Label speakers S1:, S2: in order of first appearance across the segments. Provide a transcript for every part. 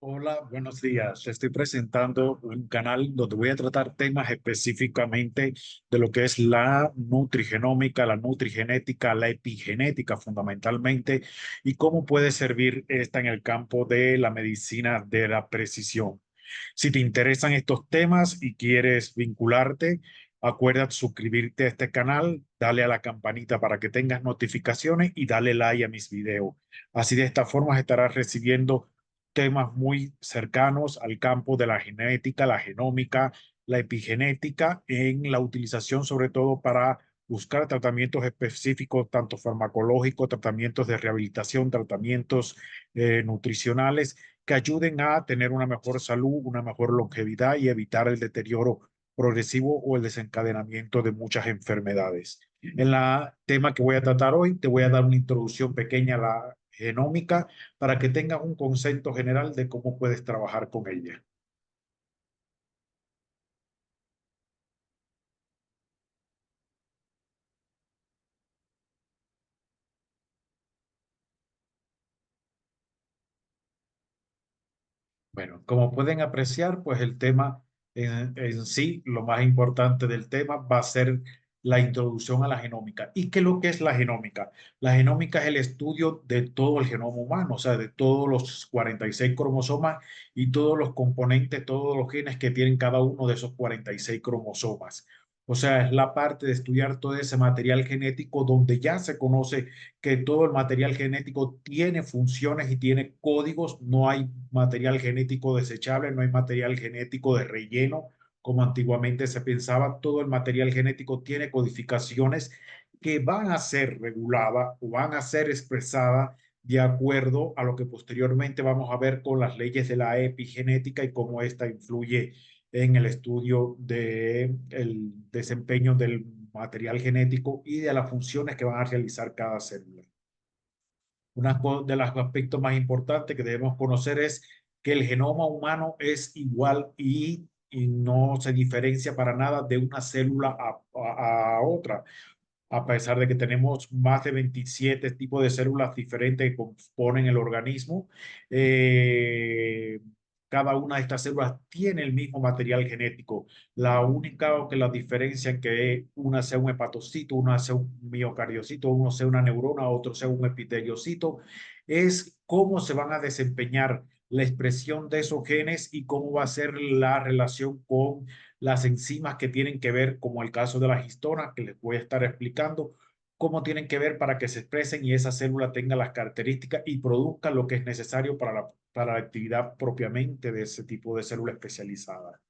S1: Hola, buenos días. Estoy presentando un canal donde voy a tratar temas específicamente de lo que es la nutrigenómica, la nutrigenética, la epigenética fundamentalmente y cómo puede servir esta en el campo de la medicina de la precisión. Si te interesan estos temas y quieres vincularte, acuérdate suscribirte a este canal, dale a la campanita para que tengas notificaciones y dale like a mis videos. Así de esta forma estarás recibiendo temas muy cercanos al campo de la genética, la genómica, la epigenética, en la utilización sobre todo para buscar tratamientos específicos, tanto farmacológicos, tratamientos de rehabilitación, tratamientos nutricionales, que ayuden a tener una mejor salud, una mejor longevidad y evitar el deterioro progresivo o el desencadenamiento de muchas enfermedades. En la tema que voy a tratar hoy, te voy a dar una introducción pequeña a la genómica para que tengas un concepto general de cómo puedes trabajar con ella. Bueno, como pueden apreciar, pues el tema en sí, lo más importante del tema va a ser la introducción a la genómica. ¿Y qué es lo que es la genómica? La genómica es el estudio de todo el genoma humano, o sea, de todos los 46 cromosomas y todos los componentes, todos los genes que tienen cada uno de esos 46 cromosomas. O sea, es la parte de estudiar todo ese material genético donde ya se conoce que todo el material genético tiene funciones y tiene códigos. No hay material genético desechable, no hay material genético de relleno, como antiguamente se pensaba. Todo el material genético tiene codificaciones que van a ser reguladas o van a ser expresadas de acuerdo a lo que posteriormente vamos a ver con las leyes de la epigenética y cómo esta influye en el estudio del desempeño del material genético y de las funciones que van a realizar cada célula. Una de los aspectos más importantes que debemos conocer es que el genoma humano es igual y no se diferencia para nada de una célula a otra, a pesar de que tenemos más de 27 tipos de células diferentes que componen el organismo. eh, Cada una de estas células tiene el mismo material genético. La única que la diferencia es que una sea un hepatocito, una sea un miocardiocito, uno sea una neurona, otro sea un epiteliocito, es cómo se van a desempeñar la expresión de esos genes y cómo va a ser la relación con las enzimas que tienen que ver, como el caso de las histonas, que les voy a estar explicando, cómo tienen que ver para que se expresen y esa célula tenga las características y produzca lo que es necesario para la actividad propiamente de ese tipo de célula especializada.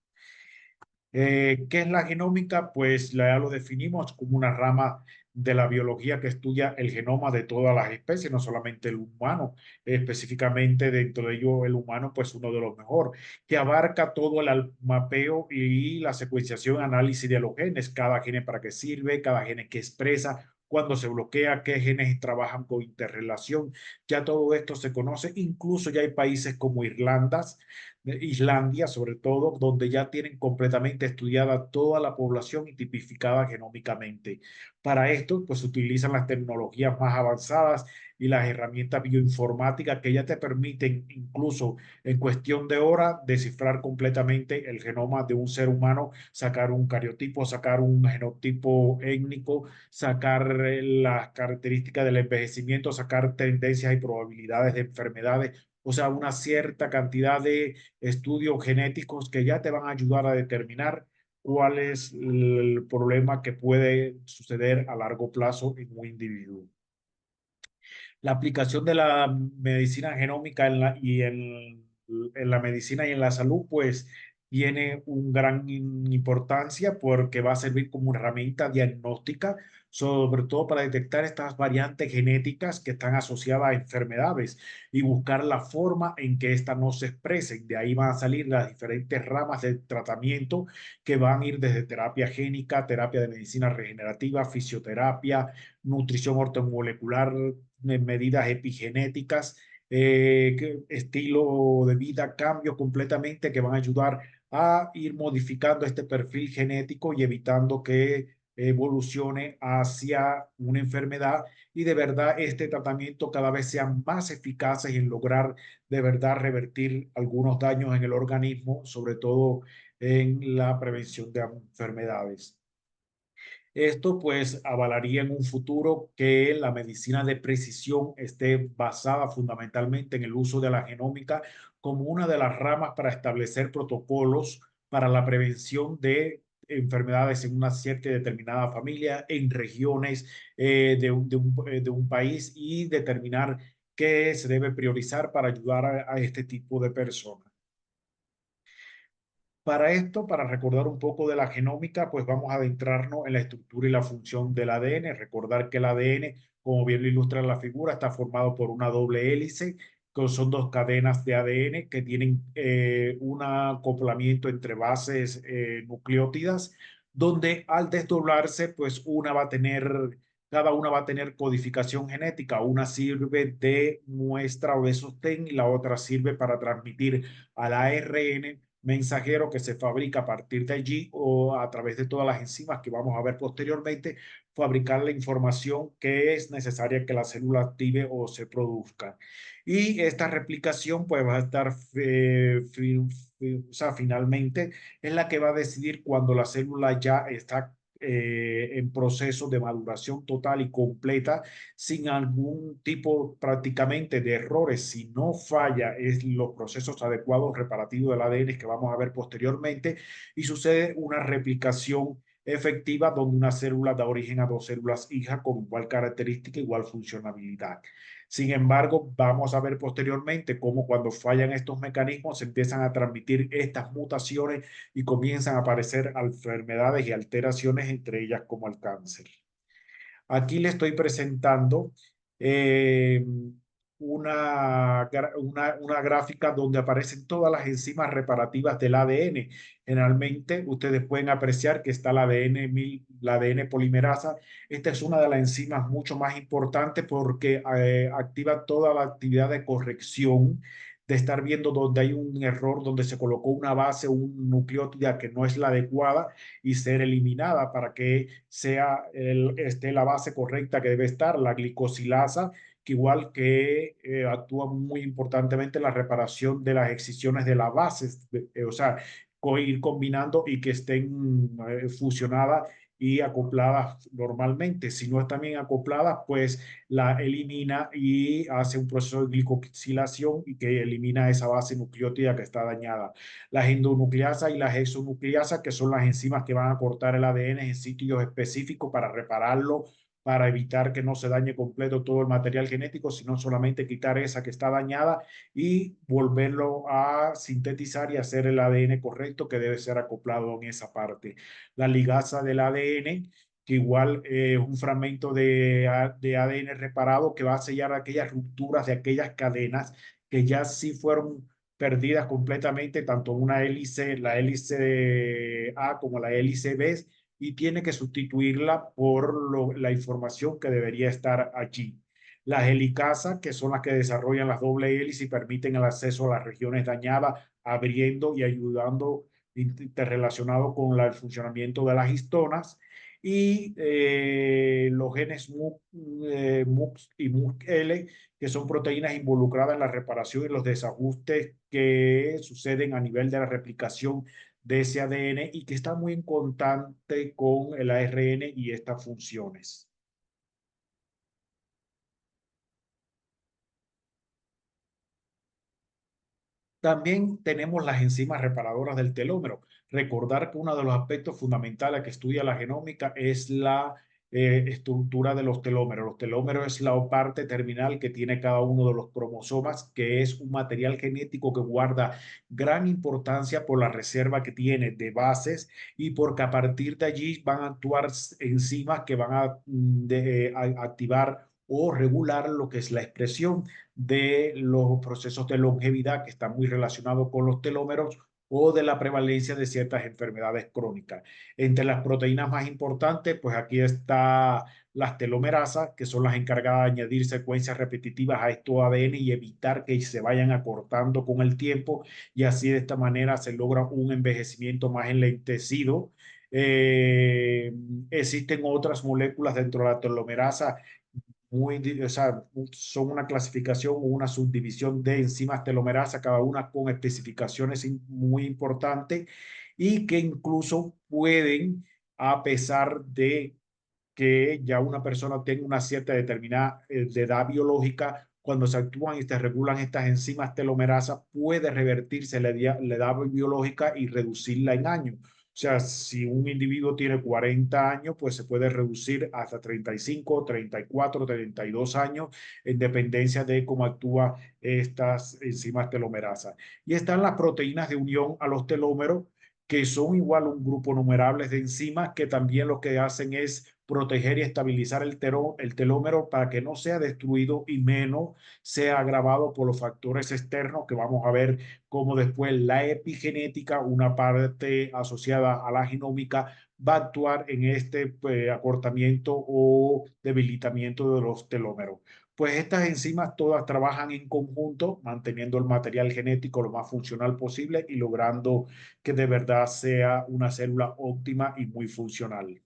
S1: ¿Qué es la genómica? Pues ya lo definimos como una rama de la biología que estudia el genoma de todas las especies, no solamente el humano, específicamente dentro de ello el humano, pues uno de los mejores, que abarca todo el mapeo y la secuenciación, análisis de los genes, cada gene para qué sirve, cada gene que expresa, cuando se bloquea, qué genes trabajan con interrelación. Ya todo esto se conoce, incluso ya hay países como Islandia, sobre todo, donde ya tienen completamente estudiada toda la población y tipificada genómicamente. Para esto, pues utilizan las tecnologías más avanzadas y las herramientas bioinformáticas que ya te permiten, incluso en cuestión de horas, descifrar completamente el genoma de un ser humano, sacar un cariotipo, sacar un genotipo étnico, sacar las características del envejecimiento, sacar tendencias y probabilidades de enfermedades, o sea, una cierta cantidad de estudios genéticos que ya te van a ayudar a determinar cuál es el problema que puede suceder a largo plazo en un individuo. La aplicación de la medicina genómica en la medicina y en la salud, pues tiene un gran importancia porque va a servir como herramienta diagnóstica, sobre todo para detectar estas variantes genéticas que están asociadas a enfermedades y buscar la forma en que éstas no se expresen. De ahí van a salir las diferentes ramas de tratamiento que van a ir desde terapia génica, terapia de medicina regenerativa, fisioterapia, nutrición ortomolecular, medidas epigenéticas, estilo de vida, cambios completamente que van a ayudar a ir modificando este perfil genético y evitando que evolucione hacia una enfermedad y de verdad este tratamiento cada vez sea más eficaces en lograr de verdad revertir algunos daños en el organismo, sobre todo en la prevención de enfermedades. Esto pues avalaría en un futuro que la medicina de precisión esté basada fundamentalmente en el uso de la genómica como una de las ramas para establecer protocolos para la prevención de enfermedades en una cierta y determinada familia, en regiones de un país y determinar qué se debe priorizar para ayudar a este tipo de personas. Para esto, para recordar un poco de la genómica, pues vamos a adentrarnos en la estructura y la función del ADN. Recordar que el ADN, como bien lo ilustra la figura, está formado por una doble hélice, que son dos cadenas de ADN que tienen un acoplamiento entre bases nucleótidas, donde al desdoblarse, pues cada una va a tener codificación genética. Una sirve de muestra o de sostén y la otra sirve para transmitir al ARN mensajero que se fabrica a partir de allí o a través de todas las enzimas que vamos a ver posteriormente, fabricar la información que es necesaria que la célula active o se produzca. Y esta replicación pues va a estar, o sea, finalmente es la que va a decidir cuando la célula ya está en proceso de maduración total y completa, sin algún tipo prácticamente de errores. Si no falla es los procesos adecuados reparativos del ADN que vamos a ver posteriormente y sucede una replicación efectiva donde una célula da origen a dos células hijas con igual característica, igual funcionalidad. Sin embargo, vamos a ver posteriormente cómo cuando fallan estos mecanismos se empiezan a transmitir estas mutaciones y comienzan a aparecer enfermedades y alteraciones, entre ellas como el cáncer. Aquí le estoy presentando eh, una gráfica donde aparecen todas las enzimas reparativas del ADN. Generalmente ustedes pueden apreciar que está la ADN polimerasa. Esta es una de las enzimas mucho más importantes porque activa toda la actividad de corrección de estar viendo donde hay un error, donde se colocó una base, un nucleótida que no es la adecuada y ser eliminada para que sea esté la base correcta que debe estar, la glicosilasa, que igual que actúa muy importantemente en la reparación de las excisiones de las bases, o sea, ir combinando y que estén fusionadas y acopladas normalmente. Si no están bien acopladas, pues la elimina y hace un proceso de glicosilación y que elimina esa base nucleótida que está dañada. Las endonucleasas y las exonucleasas, que son las enzimas que van a cortar el ADN en sitios específicos para repararlo, para evitar que no se dañe completo todo el material genético, sino solamente quitar esa que está dañada y volverlo a sintetizar y hacer el ADN correcto que debe ser acoplado en esa parte. La ligasa del ADN, que igual es un fragmento de ADN reparado que va a sellar aquellas rupturas de aquellas cadenas que ya sí fueron perdidas completamente, tanto una hélice, la hélice A como la hélice B, y tiene que sustituirla por la información que debería estar allí. Las helicasas, que son las que desarrollan las doble hélices y permiten el acceso a las regiones dañadas, abriendo y ayudando interrelacionado con el funcionamiento de las histonas. Y los genes MUX y MUX-L, que son proteínas involucradas en la reparación y los desajustes que suceden a nivel de la replicación de ese ADN y que está muy en constante con el ARN y estas funciones. También tenemos las enzimas reparadoras del telómero. Recordar que uno de los aspectos fundamentales que estudia la genómica es la estructura de los telómeros. Los telómeros es la parte terminal que tiene cada uno de los cromosomas, que es un material genético que guarda gran importancia por la reserva que tiene de bases y porque a partir de allí van a actuar enzimas que van a activar o regular lo que es la expresión de los procesos de longevidad que están muy relacionados con los telómeros o de la prevalencia de ciertas enfermedades crónicas. Entre las proteínas más importantes, pues aquí está las telomerasas, que son las encargadas de añadir secuencias repetitivas a estos ADN y evitar que se vayan acortando con el tiempo y así de esta manera se logra un envejecimiento más enlentecido Eh, Existen otras moléculas dentro de la telomerasa o sea, son una clasificación o una subdivisión de enzimas telomerasa, cada una con especificaciones muy importantes y que incluso pueden, a pesar de que ya una persona tenga una cierta determinada de edad biológica, cuando se actúan y se regulan estas enzimas telomerasa, puede revertirse la edad biológica y reducirla en años. O sea, si un individuo tiene 40 años, pues se puede reducir hasta 35, 34, 32 años, en dependencia de cómo actúan estas enzimas telomerasa. Y están las proteínas de unión a los telómeros, que son igual un grupo numerable de enzimas que también lo que hacen es proteger y estabilizar el telómero para que no sea destruido y menos sea agravado por los factores externos que vamos a ver como después la epigenética, una parte asociada a la genómica, va a actuar en este acortamiento o debilitamiento de los telómeros. Pues estas enzimas todas trabajan en conjunto, manteniendo el material genético lo más funcional posible y logrando que de verdad sea una célula óptima y muy funcional.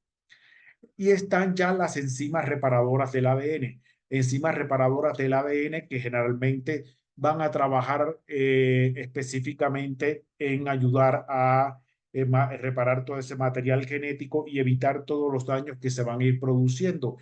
S1: Y están ya las enzimas reparadoras del ADN, enzimas reparadoras del ADN que generalmente van a trabajar específicamente en ayudar a reparar todo ese material genético y evitar todos los daños que se van a ir produciendo.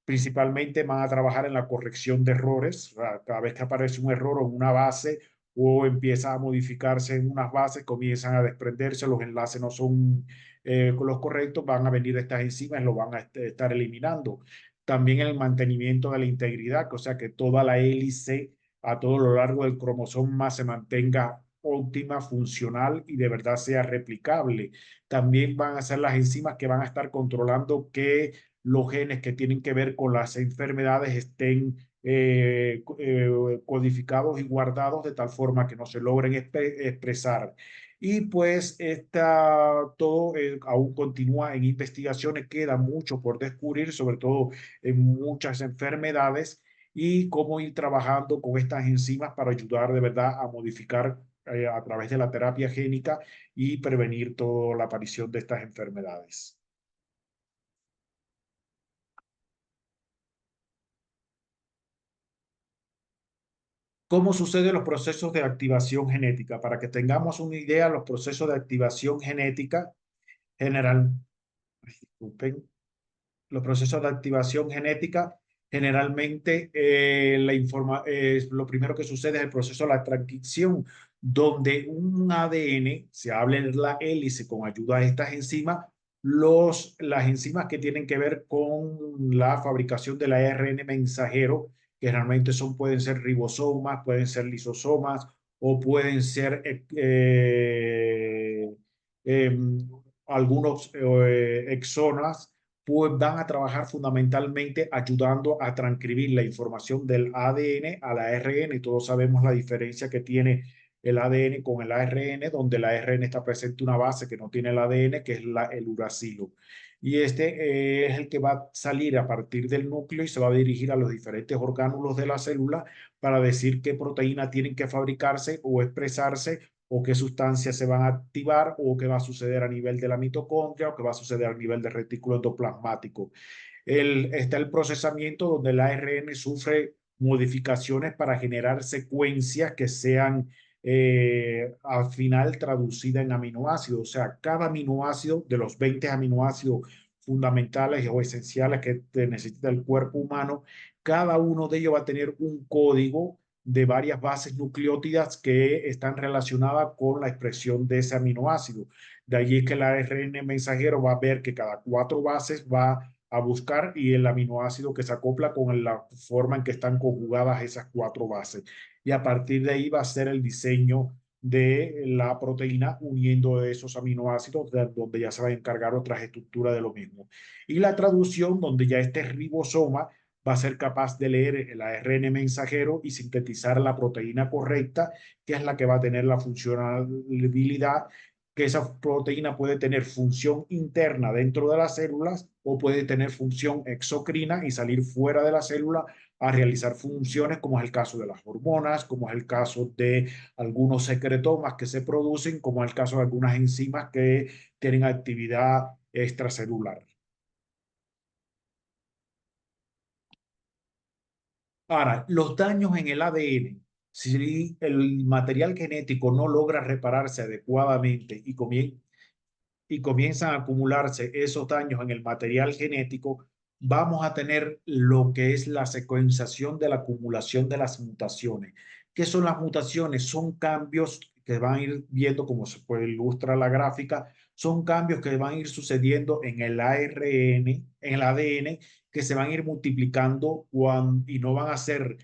S1: Principalmente van a trabajar en la corrección de errores. O sea, cada vez que aparece un error en una base o empieza a modificarse en unas bases, comienzan a desprenderse, los enlaces no son los correctos, van a venir estas enzimas y lo van a estar eliminando. También el mantenimiento de la integridad, o sea, que toda la hélice a todo lo largo del cromosoma se mantenga óptima, funcional y de verdad sea replicable. También van a ser las enzimas que van a estar controlando que los genes que tienen que ver con las enfermedades estén codificados y guardados de tal forma que no se logren expresar. Y pues todo aún continúa en investigaciones, queda mucho por descubrir, sobre todo en muchas enfermedades, y cómo ir trabajando con estas enzimas para ayudar de verdad a modificar a través de la terapia génica y prevenir toda la aparición de estas enfermedades. ¿Cómo suceden los procesos de activación genética? Para que tengamos una idea, los procesos de activación genética general, disculpen, los procesos de activación genética generalmente lo primero que sucede es el proceso de la transcripción, donde un ADN se habla en la hélice con ayuda de estas enzimas, las enzimas que tienen que ver con la fabricación del ARN mensajero, que realmente pueden ser ribosomas, pueden ser lisosomas o pueden ser em, algunos exonas, pues van a trabajar fundamentalmente ayudando a transcribir la información del ADN al ARN. Todos sabemos la diferencia que tiene el ADN con el ARN, donde el ARN está presente una base que no tiene el ADN, que es el uracilo. Y este es el que va a salir a partir del núcleo y se va a dirigir a los diferentes orgánulos de la célula para decir qué proteína tienen que fabricarse o expresarse o qué sustancias se van a activar o qué va a suceder a nivel de la mitocondria o qué va a suceder a nivel del retículo endoplasmático. Está el procesamiento donde el ARN sufre modificaciones para generar secuencias que sean al final traducidas en aminoácidos. O sea, cada aminoácido de los 20 aminoácidos fundamentales o esenciales que necesita el cuerpo humano, cada uno de ellos va a tener un código de varias bases nucleótidas que están relacionadas con la expresión de ese aminoácido. De allí es que el ARN mensajero va a ver que cada 4 bases va a buscar y el aminoácido que se acopla con la forma en que están conjugadas esas 4 bases. Y a partir de ahí va a ser el diseño de la proteína uniendo esos aminoácidos, donde ya se va a encargar otras estructuras de lo mismo. Y la traducción, donde ya este ribosoma va a ser capaz de leer el ARN mensajero y sintetizar la proteína correcta, que es la que va a tener la funcionalidad, que esa proteína puede tener función interna dentro de las células o puede tener función exocrina y salir fuera de la célula a realizar funciones, como es el caso de las hormonas, como es el caso de algunos secretomas que se producen, como es el caso de algunas enzimas que tienen actividad extracelular. Ahora, los daños en el ADN, si el material genético no logra repararse adecuadamente y comienzan a acumularse esos daños en el material genético, vamos a tener lo que es la secuenciación de la acumulación de las mutaciones. ¿Qué son las mutaciones? Son cambios que van a ir viendo, como se puede ilustrar la gráfica, son cambios que van a ir sucediendo en el ARN, en el ADN, que se van a ir multiplicando y no van a ser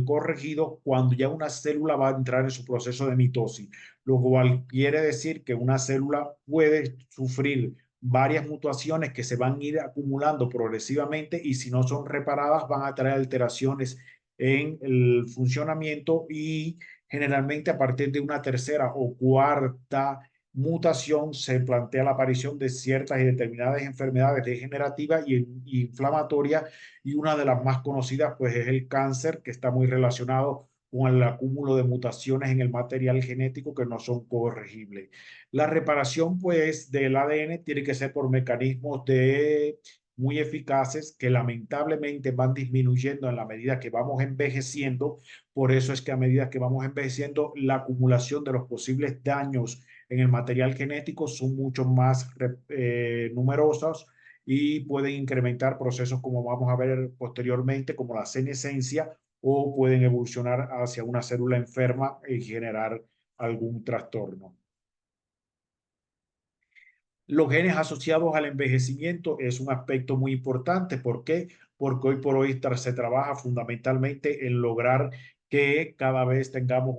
S1: corregidos cuando ya una célula va a entrar en su proceso de mitosis, lo cual quiere decir que una célula puede sufrir varias mutaciones que se van a ir acumulando progresivamente y si no son reparadas van a traer alteraciones en el funcionamiento y generalmente a partir de una tercera o cuarta mutación se plantea la aparición de ciertas y determinadas enfermedades degenerativas y inflamatorias y una de las más conocidas pues es el cáncer que está muy relacionado con el acúmulo de mutaciones en el material genético que no son corregibles. La reparación, pues, del ADN tiene que ser por mecanismos muy eficaces que lamentablemente van disminuyendo en la medida que vamos envejeciendo. Por eso es que a medida que vamos envejeciendo, la acumulación de los posibles daños en el material genético son mucho más numerosos y pueden incrementar procesos como vamos a ver posteriormente, como la senescencia o pueden evolucionar hacia una célula enferma y generar algún trastorno. Los genes asociados al envejecimiento es un aspecto muy importante. ¿Por qué? Porque hoy por hoy se trabaja fundamentalmente en lograr que cada vez tengamos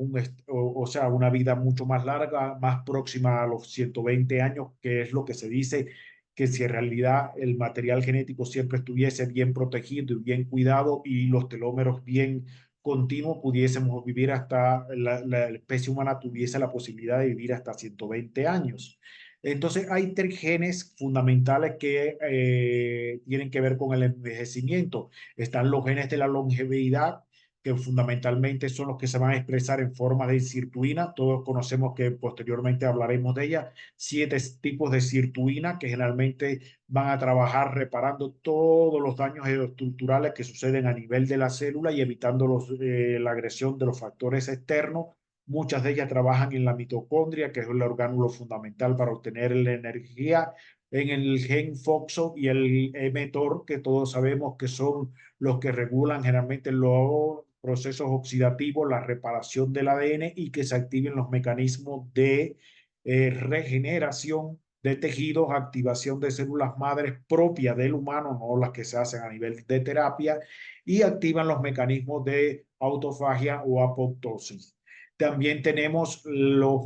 S1: o sea, una vida mucho más larga, más próxima a los 120 años, que es lo que se dice que si en realidad el material genético siempre estuviese bien protegido y bien cuidado y los telómeros bien continuos, pudiésemos vivir hasta, la especie humana tuviese la posibilidad de vivir hasta 120 años. Entonces, hay tres genes fundamentales que tienen que ver con el envejecimiento. Están los genes de la longevidad, que fundamentalmente son los que se van a expresar en forma de sirtuina. Todos conocemos que posteriormente hablaremos de ella. 7 tipos de sirtuina que generalmente van a trabajar reparando todos los daños estructurales que suceden a nivel de la célula y evitando la agresión de los factores externos. Muchas de ellas trabajan en la mitocondria, que es el orgánulo fundamental para obtener la energía, en el gen FOXO y el mTOR, que todos sabemos que son los que regulan generalmente los procesos oxidativos, la reparación del ADN y que se activen los mecanismos de regeneración de tejidos, activación de células madres propias del humano, no las que se hacen a nivel de terapia, y activan los mecanismos de autofagia o apoptosis. También tenemos los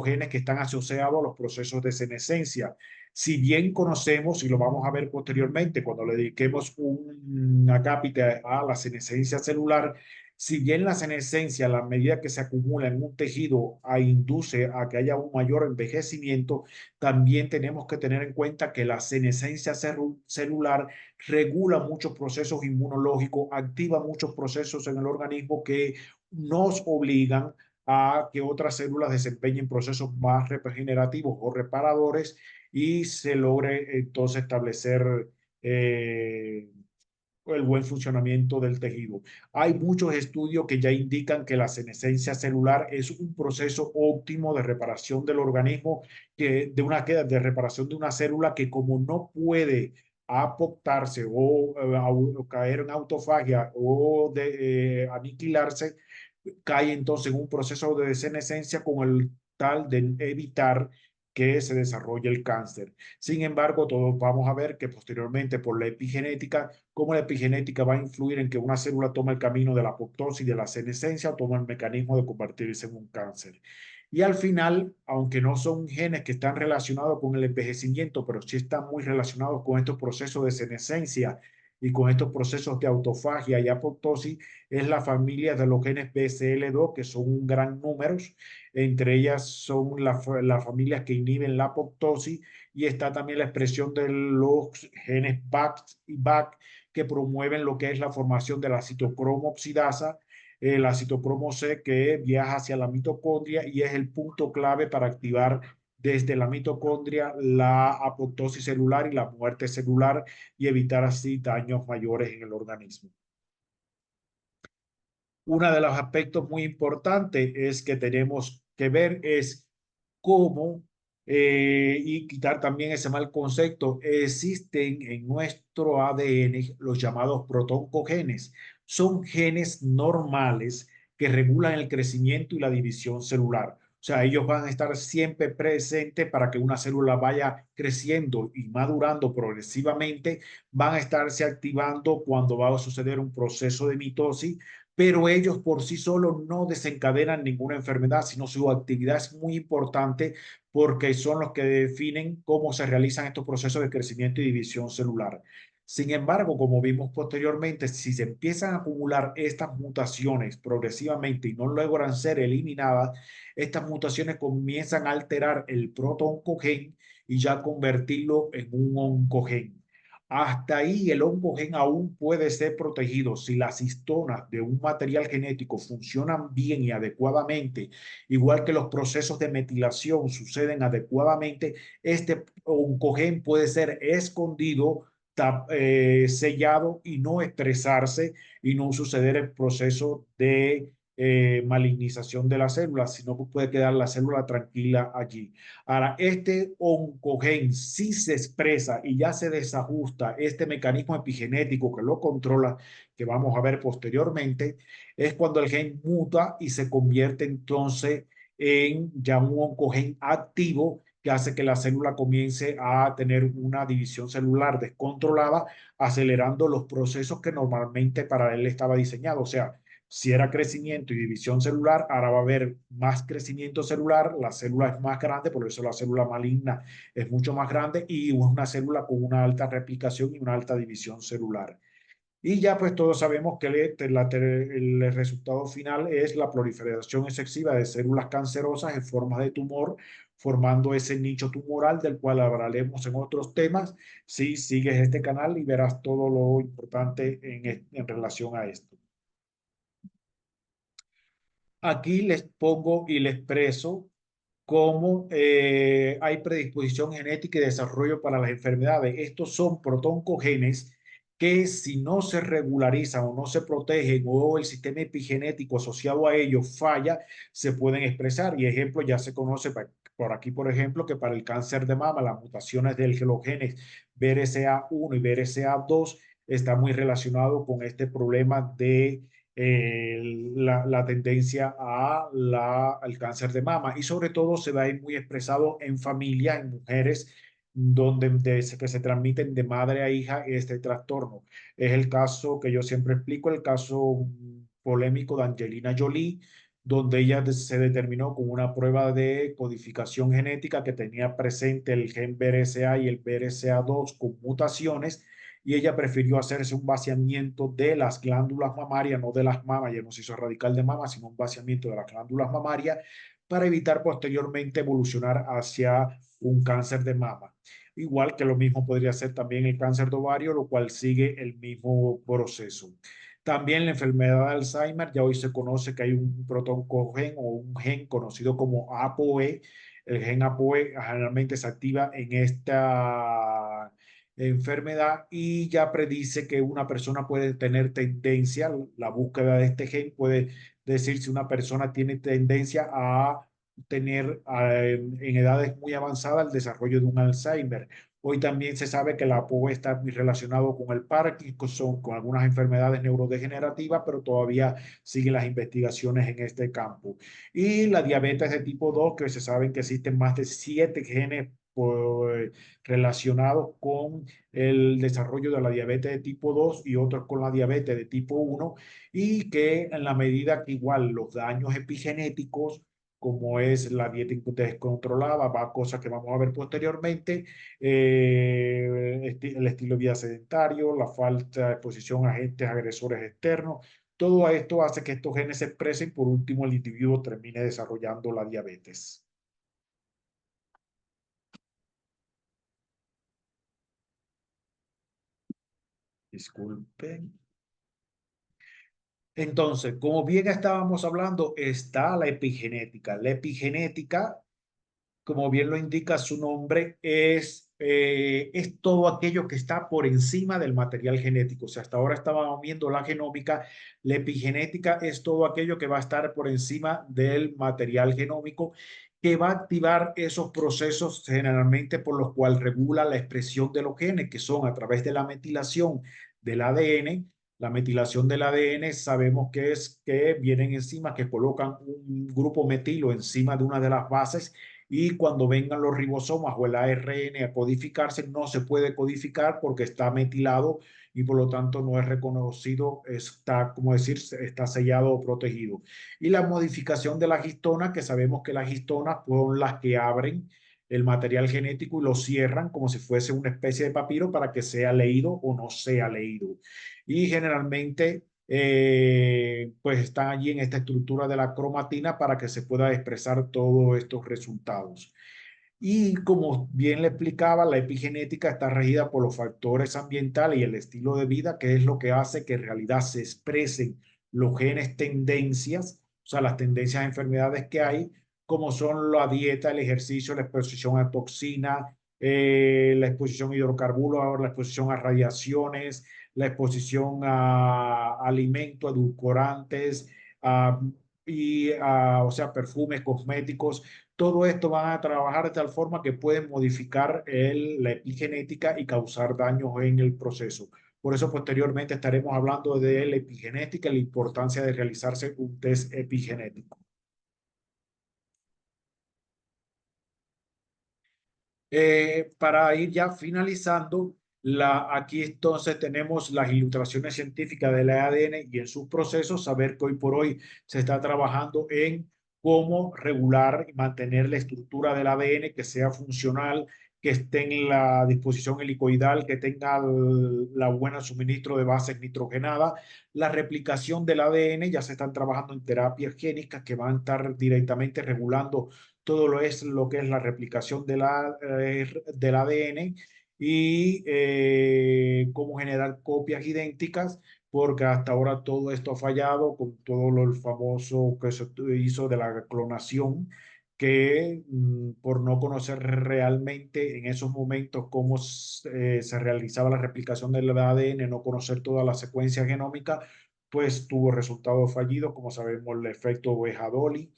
S1: genes que están asociados a los procesos de senescencia. Si bien conocemos, y lo vamos a ver posteriormente cuando le dediquemos un acápite a la senescencia celular, si bien la senescencia, a la medida que se acumula en un tejido, induce a que haya un mayor envejecimiento, también tenemos que tener en cuenta que la senescencia celular regula muchos procesos inmunológicos, activa muchos procesos en el organismo que nos obligan a que otras células desempeñen procesos más regenerativos o reparadores y se logre entonces establecer el buen funcionamiento del tejido. Hay muchos estudios que ya indican que la senescencia celular es un proceso óptimo de reparación del organismo, de reparación de una célula que como no puede apoptarse o caer en autofagia o aniquilarse, cae entonces en un proceso de senescencia con el tal de evitar que se desarrolle el cáncer. Sin embargo, todos vamos a ver que posteriormente por la epigenética, cómo la epigenética va a influir en que una célula tome el camino de la apoptosis, de la senescencia o toma el mecanismo de convertirse en un cáncer. Y al final, aunque no son genes que están relacionados con el envejecimiento, pero sí están muy relacionados con estos procesos de senescencia y con estos procesos de autofagia y apoptosis, es la familia de los genes BCL2, que son un gran número. Entre ellas son las familias que inhiben la apoptosis y está también la expresión de los genes BAC y BAC que promueven lo que es la formación de la citocromo oxidasa, la citocromo C que viaja hacia la mitocondria y es el punto clave para activar desde la mitocondria, la apoptosis celular y la muerte celular y evitar así daños mayores en el organismo. Uno de los aspectos muy importantes es que tenemos que ver es cómo, y quitar también ese mal concepto, existen en nuestro ADN los llamados protoncogenes. Son genes normales que regulan el crecimiento y la división celular. O sea, ellos van a estar siempre presentes para que una célula vaya creciendo y madurando progresivamente. Van a estarse activando cuando va a suceder un proceso de mitosis, pero ellos por sí solos no desencadenan ninguna enfermedad, sino su actividad es muy importante porque son los que definen cómo se realizan estos procesos de crecimiento y división celular. Sin embargo, como vimos posteriormente, si se empiezan a acumular estas mutaciones progresivamente y no logran ser eliminadas, estas mutaciones comienzan a alterar el protooncogen y ya convertirlo en un oncogen. Hasta ahí el oncogen aún puede ser protegido si las histonas de un material genético funcionan bien y adecuadamente, igual que los procesos de metilación suceden adecuadamente. Este oncogen puede ser escondido, sellado y no expresarse y no suceder el proceso de malignización de la célula, sino que puede quedar la célula tranquila allí. Ahora, este oncogen, si se expresa y ya se desajusta este mecanismo epigenético que lo controla, que vamos a ver posteriormente, es cuando el gen muta y se convierte entonces en ya un oncogen activo que hace que la célula comience a tener una división celular descontrolada, acelerando los procesos que normalmente para él estaba diseñado. O sea, si era crecimiento y división celular, ahora va a haber más crecimiento celular, la célula es más grande, por eso la célula maligna es mucho más grande y es una célula con una alta replicación y una alta división celular. Y ya pues todos sabemos que el resultado final es la proliferación excesiva de células cancerosas en forma de tumor, formando ese nicho tumoral del cual hablaremos en otros temas. Si sigues este canal y verás todo lo importante en relación a esto. Aquí les pongo y les expreso cómo hay predisposición genética y desarrollo para las enfermedades. Estos son protoncogenes que si no se regularizan o no se protegen o el sistema epigenético asociado a ellos falla, se pueden expresar. Y ejemplo, ya se conoce por aquí, por ejemplo, que para el cáncer de mama, las mutaciones del los genes BRCA1 y BRCA2 está muy relacionado con este problema de la tendencia al cáncer de mama y sobre todo se ve muy expresado en familias, en mujeres, donde que se transmiten de madre a hija este trastorno. Es el caso que yo siempre explico, el caso polémico de Angelina Jolie, donde ella se determinó con una prueba de codificación genética que tenía presente el gen BRCA y el BRCA2 con mutaciones y ella prefirió hacerse un vaciamiento de las glándulas mamarias, no de las mamas, ya no se hizo radical de mama, sino un vaciamiento de las glándulas mamarias para evitar posteriormente evolucionar hacia un cáncer de mama. Igual que lo mismo podría ser también el cáncer de ovario, lo cual sigue el mismo proceso. También la enfermedad de Alzheimer, ya hoy se conoce que hay un protoncogen o un gen conocido como ApoE. El gen ApoE generalmente se activa en esta enfermedad y ya predice que una persona puede tener tendencia, la búsqueda de este gen puede decir si una persona tiene tendencia a tener en edades muy avanzadas el desarrollo de un Alzheimer. Hoy también se sabe que la APOE está muy relacionado con el Parkinson, con algunas enfermedades neurodegenerativas, pero todavía siguen las investigaciones en este campo. Y la diabetes de tipo 2, que se sabe que existen más de 7 genes relacionados con el desarrollo de la diabetes de tipo 2 y otros con la diabetes de tipo 1 y que en la medida que igual los daños epigenéticos como es la dieta descontrolada, va a cosas que vamos a ver posteriormente, el estilo de vida sedentario, la falta de exposición a agentes agresores externos, todo esto hace que estos genes se expresen y por último el individuo termine desarrollando la diabetes. Disculpen. Entonces, como bien estábamos hablando, está la epigenética. La epigenética como bien lo indica su nombre, es todo aquello que está por encima del material genético. O sea, hasta ahora estábamos viendo la genómica, la epigenética es todo aquello que va a estar por encima del material genómico, que va a activar esos procesos generalmente por los cuales regula la expresión de los genes, que son a través de la metilación del ADN. La metilación del ADN sabemos que es que vienen enzimas que colocan un grupo metilo encima de una de las bases, y cuando vengan los ribosomas o el ARN a codificarse, no se puede codificar porque está metilado y por lo tanto no es reconocido, está, como decir, está sellado o protegido. Y la modificación de la histona, que sabemos que las histonas son las que abren el material genético y lo cierran como si fuese una especie de papiro para que sea leído o no sea leído. Y generalmente pues están allí en esta estructura de la cromatina para que se pueda expresar todos estos resultados. Y como bien le explicaba, la epigenética está regida por los factores ambientales y el estilo de vida, que es lo que hace que en realidad se expresen los genes tendencias, o sea, las tendencias a enfermedades que hay, como son la dieta, el ejercicio, la exposición a toxina, la exposición a hidrocarburos, la exposición a radiaciones, la exposición a alimentos, edulcorantes, a, o sea, perfumes, cosméticos. Todo esto van a trabajar de tal forma que pueden modificar la epigenética y causar daños en el proceso. Por eso posteriormente estaremos hablando de la epigenética y la importancia de realizarse un test epigenético. Para ir ya finalizando, aquí entonces tenemos las ilustraciones científicas del ADN y en sus procesos, saber que hoy por hoy se está trabajando en cómo regular y mantener la estructura del ADN que sea funcional, que esté en la disposición helicoidal, que tenga la buena suministro de bases nitrogenadas. La replicación del ADN, ya se están trabajando en terapias génicas que van a estar directamente regulando todo lo que es la replicación del ADN y cómo generar copias idénticas, porque hasta ahora todo esto ha fallado con todo lo famoso que se hizo de la clonación, que por no conocer realmente en esos momentos cómo se realizaba la replicación del ADN, no conocer toda la secuencia genómica, pues tuvo resultados fallidos, como sabemos el efecto Weyerhaeuser.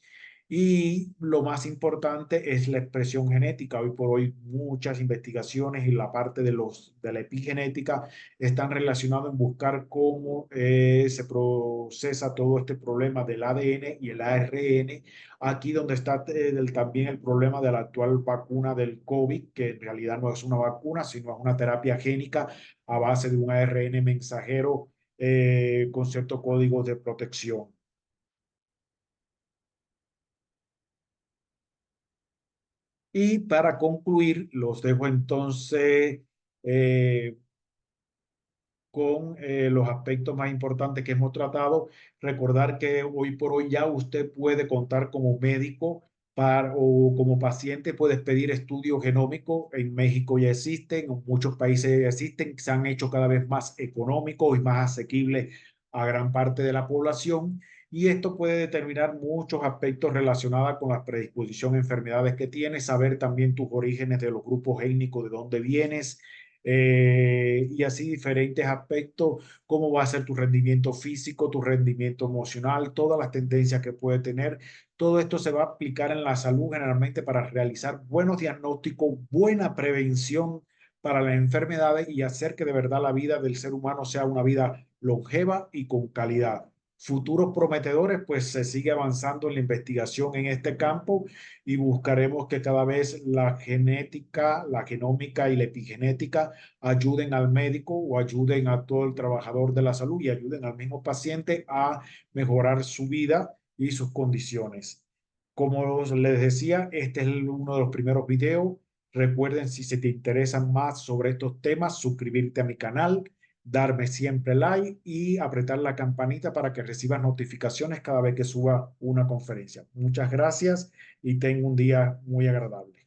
S1: Y lo más importante es la expresión genética. Hoy por hoy muchas investigaciones en la parte de la epigenética están relacionadas en buscar cómo se procesa todo este problema del ADN y el ARN. Aquí donde está también el problema de la actual vacuna del COVID, que en realidad no es una vacuna, sino es una terapia génica a base de un ARN mensajero con ciertos códigos de protección. Y para concluir, los dejo entonces eh, con los aspectos más importantes que hemos tratado. Recordar que hoy por hoy ya usted puede contar como médico o como paciente, puedes pedir estudios genómicos. En México ya existen, en muchos países ya existen, se han hecho cada vez más económicos y más asequibles a gran parte de la población. Y esto puede determinar muchos aspectos relacionados con la predisposición a enfermedades que tienes, saber también tus orígenes de los grupos étnicos, de dónde vienes, y así diferentes aspectos, cómo va a ser tu rendimiento físico, tu rendimiento emocional, todas las tendencias que puede tener. Todo esto se va a aplicar en la salud generalmente para realizar buenos diagnósticos, buena prevención para las enfermedades y hacer que de verdad la vida del ser humano sea una vida longeva y con calidad. Futuros prometedores, pues se sigue avanzando en la investigación en este campo y buscaremos que cada vez la genética, la genómica y la epigenética ayuden al médico o ayuden a todo el trabajador de la salud y ayuden al mismo paciente a mejorar su vida y sus condiciones. Como les decía, este es uno de los primeros videos. Recuerden, si se te interesan más sobre estos temas, suscribirte a mi canal, darme siempre like y apretar la campanita para que recibas notificaciones cada vez que suba una conferencia. Muchas gracias y ten un día muy agradable.